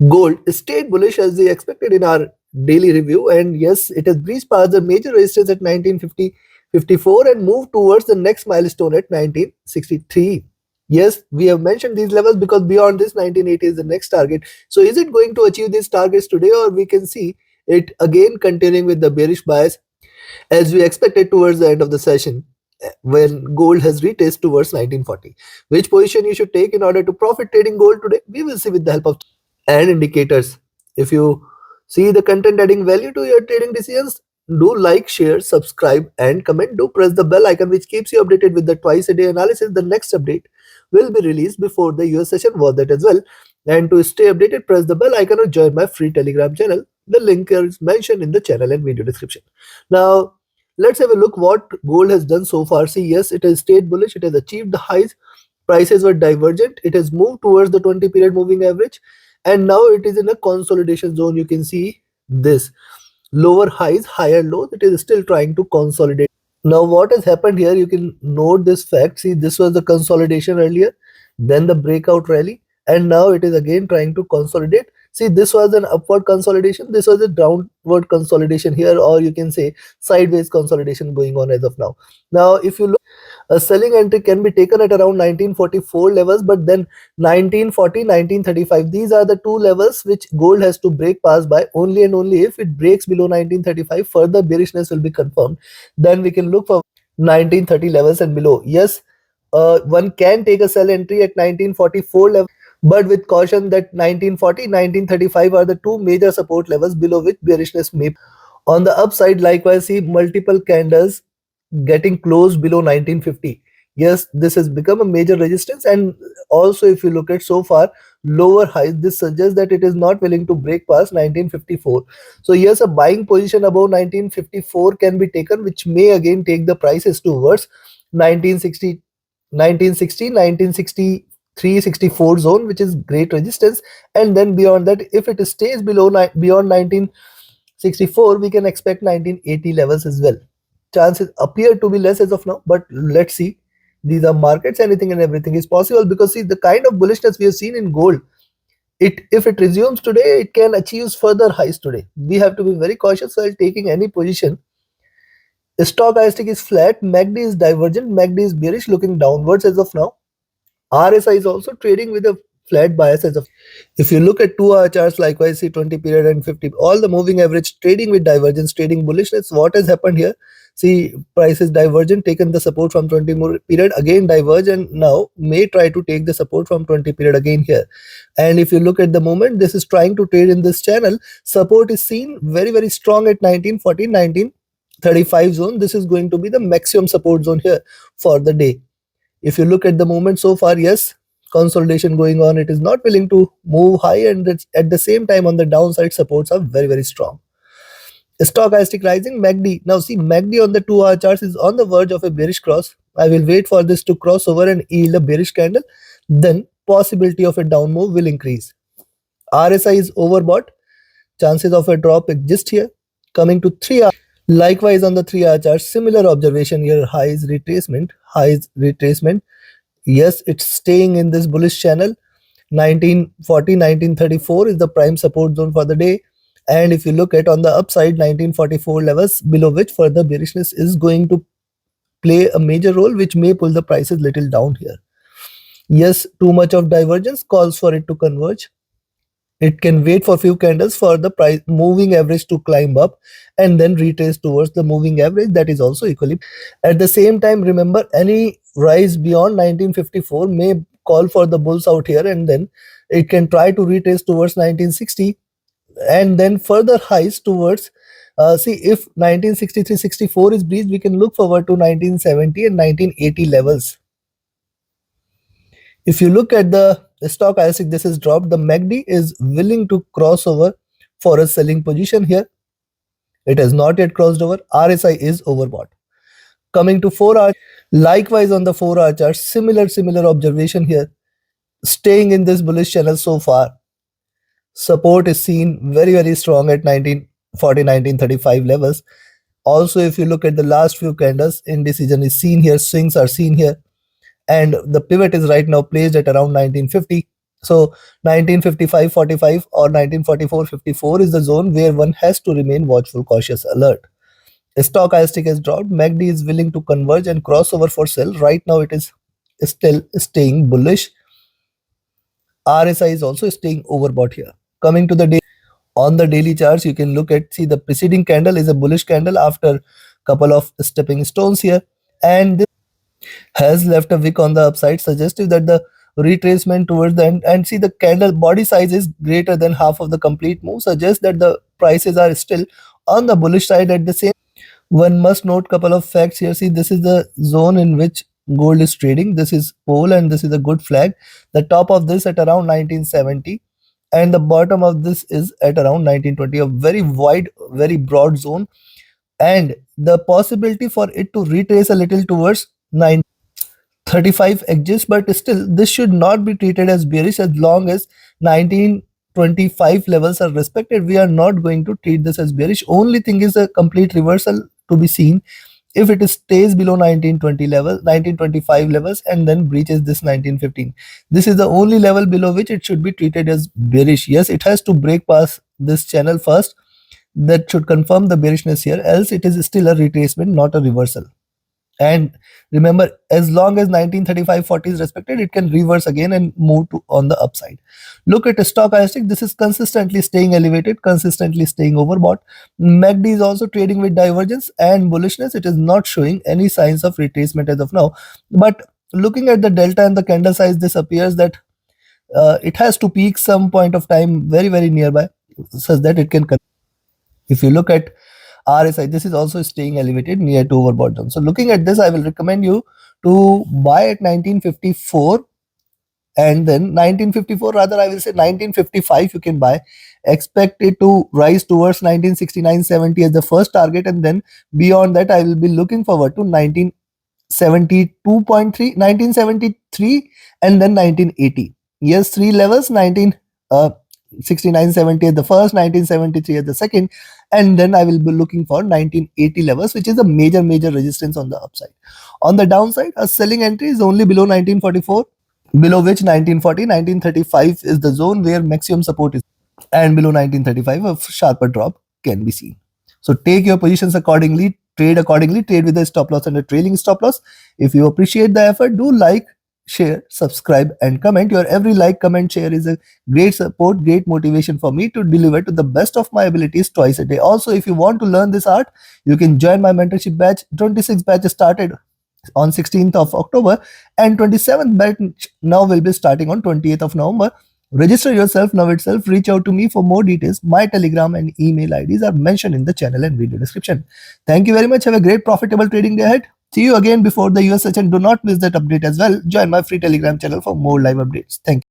Gold stayed bullish as we expected in our daily review, and yes, it has breached past the major resistance at 1950-54 and moved towards the next milestone at 1963. Yes, we have mentioned these levels because beyond this 1980 is the next target. So is it going to achieve these targets today, or we can see it again continuing with the bearish bias as we expected towards the end of the session when gold has retested towards 1940? Which position you should take in order to profit trading gold today? We will see with the help of and indicators. If you see the content adding value to your trading decisions, do like, share, subscribe, and comment. Do press the bell icon which keeps you updated with the twice a day analysis. The next update will be released before the US session, was that as well. And to stay updated, press the bell icon or join my free Telegram channel. The link is mentioned in the channel and video description. Now, let's have a look what gold has done so far. See, yes, it has stayed bullish. It has achieved the highs. Prices were divergent. It has moved towards the 20 period moving average, and now it is in a consolidation zone. You can see this lower highs, higher lows. It is still trying to consolidate. Now what has happened here, you can note this fact. See, this was the consolidation earlier, then the breakout rally, and now it is again trying to consolidate. See, this was an upward consolidation, this was a downward consolidation here, or you can say sideways consolidation going on as of now. Now if you look, a selling entry can be taken at around 1944 levels, but then 1940, 1935, these are the two levels which gold has to break past by. Only and only if it breaks below 1935, further bearishness will be confirmed. Then we can look for 1930 levels and below. Yes, one can take a sell entry at 1944 level, but with caution that 1940, 1935 are the two major support levels below which bearishness may. On the upside, likewise, see multiple candles getting closed below 1950. Yes, this has become a major resistance, and also if you look at so far lower highs, this suggests that it is not willing to break past 1954. So yes, a buying position above 1954 can be taken, which may again take the prices towards 1960, 1960, 1963, 64 zone, which is great resistance. And then beyond that, if it stays below beyond 1964, we can expect 1980 levels as well. Chances appear to be less as of now, but let's see. These are markets, anything and everything is possible, because see the kind of bullishness we have seen in gold, it if it resumes today, it can achieve further highs today. We have to be very cautious while taking any position. Stochastic is flat, MACD is divergent, MACD is bearish, looking downwards as of now. RSI is also trading with a flat bias as of. If you look at 2 hour charts, likewise see 20 period and 50, all the moving average trading with divergence, trading bullishness. What has happened here? See, price is divergent, taken the support from 20 period, again diverge, and now may try to take the support from 20 period again here. And if you look at the moment, this is trying to trade in this channel. Support is seen very strong at 1940, 1935 zone. This is going to be the maximum support zone here for the day. If you look at the moment so far, yes, consolidation going on. It is not willing to move high, and at the same time on the downside supports are very strong. Stochastic rising, MACD. Now see, MACD on the 2 hour charts is on the verge of a bearish cross. I will wait for this to cross over and yield a bearish candle. Then possibility of a down move will increase. RSI is overbought. Chances of a drop exist here. Coming to 3 hour. Likewise on the 3 hour chart, similar observation here. Highs retracement. Yes, it's staying in this bullish channel. 1940, 1934 is the prime support zone for the day. And if you look at on the upside, 1944 levels, below which further bearishness is going to play a major role, which may pull the prices little down here. Yes, too much of divergence calls for it to converge. It can wait for few candles for the price moving average to climb up and then retrace towards the moving average. That is also equally. At the same time, remember, any rise beyond 1954 may call for the bulls out here, and then it can try to retrace towards 1960 and then further highs towards see, if 1963-64 is breached, we can look forward to 1970 and 1980 levels. If you look at the stochastic, this is dropped. The MACD is willing to cross over for a selling position here. It has not yet crossed over. RSI is overbought. Coming to 4 hour, likewise on the 4 hour chart, similar observation here. Staying in this bullish channel so far. Support is seen very strong at 1940, 1935 levels. Also, if you look at the last few candles, indecision is seen here, swings are seen here, and the pivot is right now placed at around 1950. So 1955-45 or 1944-54 is the zone where one has to remain watchful, cautious, alert. Stochastic has dropped. MACD is willing to converge and crossover for sell. Right now it is still staying bullish. RSI is also staying overbought here. Coming to the day, on the daily charts, you can look at, see, the preceding candle is a bullish candle after couple of stepping stones here, and this has left a wick on the upside, suggestive that the retracement towards the end, and see the candle body size is greater than half of the complete move, suggests that the prices are still on the bullish side. At the same, one must note couple of facts here. See, this is the zone in which gold is trading. This is pole and this is a good flag. The top of this at around 1970 and the bottom of this is at around 1920, a very wide, very broad zone, and the possibility for it to retrace a little towards 935 exists, but still this should not be treated as bearish. As long as 1925 levels are respected, we are not going to treat this as bearish. Only thing is a complete reversal to be seen if it stays below 1920 level, 1925 levels, and then breaches this 1915. This is the only level below which it should be treated as bearish. Yes, it has to break past this channel first. That should confirm the bearishness here, else it is still a retracement, not a reversal. And remember, as long as 1935-40 is respected, it can reverse again and move to on the upside. Look at a stochastic. This is consistently staying elevated, consistently staying overbought. MACD is also trading with divergence and bullishness. It is not showing any signs of retracement as of now. But looking at the delta and the candle size, this appears that it has to peak some point of time very, very nearby, such that it can. If you look at RSI, this is also staying elevated near to overbought zone. So looking at this, I will recommend you to buy at 1954 and then 1954, rather I will say 1955 you can buy. Expect it to rise towards 1969-70 as the first target, and then beyond that I will be looking forward to 1972.3, 1973 and then 1980. Yes, three levels, 1969-70 at the first, 1973 at the second, and then I will be looking for 1980 levels, which is a major resistance on the upside. On the downside, a selling entry is only below 1944, below which 1940, 1935 is the zone where maximum support is, and below 1935 a sharper drop can be seen. So take your positions accordingly, trade accordingly, trade with a stop loss and a trailing stop loss. If you appreciate the effort, do like, share, subscribe and comment. Your every like, comment, share is a great support, great motivation for me to deliver to the best of my abilities twice a day. Also, if you want to learn this art, you can join my mentorship batch. 26 batches started on 16th of October and 27th batch now will be starting on 28th of November. Register yourself now itself. Reach out to me for more details. My Telegram and email IDs are mentioned in the channel and video description. Thank you very much. Have a great profitable trading day ahead. See you again before the US session. Do not miss that update as well. Join my free Telegram channel for more live updates. Thank you.